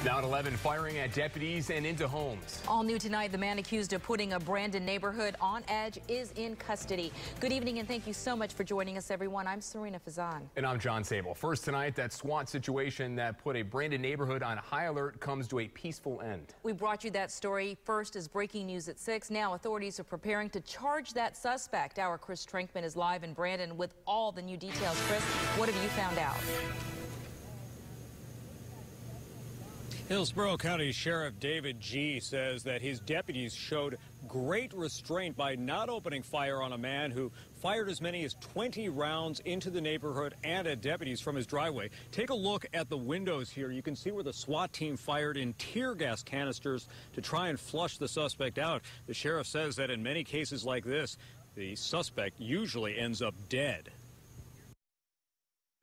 Now at 11, firing at deputies and into homes. All new tonight, the man accused of putting a Brandon neighborhood on edge is in custody. Good evening and thank you so much for joining us, everyone. I'm Serena Fazan. And I'm John Sable. First tonight, that SWAT situation that put a Brandon neighborhood on high alert comes to a peaceful end. We brought you that story first as breaking news at 6. Now authorities are preparing to charge that suspect. Our Chris Trankman is live in Brandon with all the new details. Chris, what have you found out? Hillsborough County Sheriff David G. says that his deputies showed great restraint by not opening fire on a man who fired as many as 20 rounds into the neighborhood and at deputies from his driveway. Take a look at the windows here. You can see where the SWAT team fired in tear gas canisters to try and flush the suspect out. The sheriff says that in many cases like this, the suspect usually ends up dead.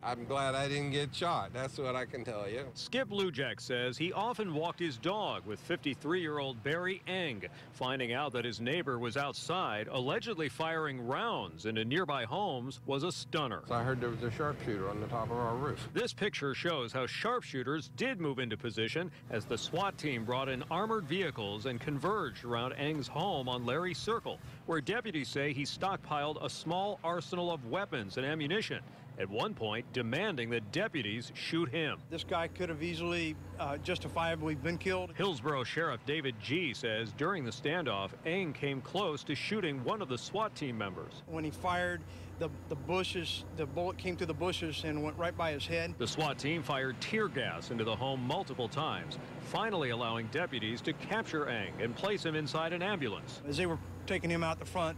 I'm glad I didn't get shot. That's what I can tell you. Skip Lujak says he often walked his dog with 53-year-old Barry Eng. Finding out that his neighbor was outside, allegedly firing rounds into nearby homes was a stunner. So I heard there was a sharpshooter on the top of our roof. This picture shows how sharpshooters did move into position as the SWAT team brought in armored vehicles and converged around Eng's home on Larry Circle, where deputies say he stockpiled a small arsenal of weapons and ammunition, at one point demanding that deputies shoot him. This guy could have easily justifiably been killed. Hillsborough Sheriff David G. says during the standoff, Eng came close to shooting one of the SWAT team members. When he fired, the bullet came through the bushes and went right by his head. The SWAT team fired tear gas into the home multiple times, finally allowing deputies to capture Eng and place him inside an ambulance. As they were taking him out the front,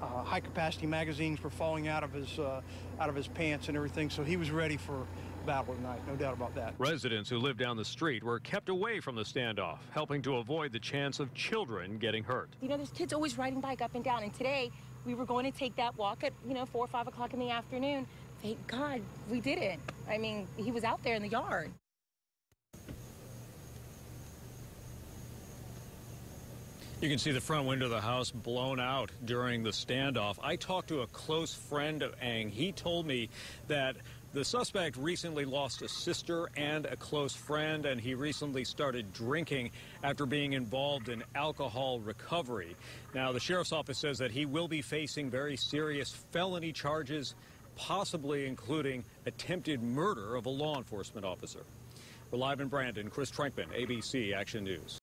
high-capacity magazines were falling out of his pants and everything, so he was ready for battle tonight, no doubt about that. Residents who live down the street were kept away from the standoff, helping to avoid the chance of children getting hurt. You know, there's kids always riding bike up and down, and today we were going to take that walk at, 4 or 5 o'clock in the afternoon. Thank God we didn't. I mean, he was out there in the yard. You can see the front window of the house blown out during the standoff. I talked to a close friend of Eng. He told me that the suspect recently lost a sister and a close friend, and he recently started drinking after being involved in alcohol recovery. Now, the sheriff's office says that he will be facing very serious felony charges, possibly including attempted murder of a law enforcement officer. We're live in Brandon. Chris Trankman, ABC Action News.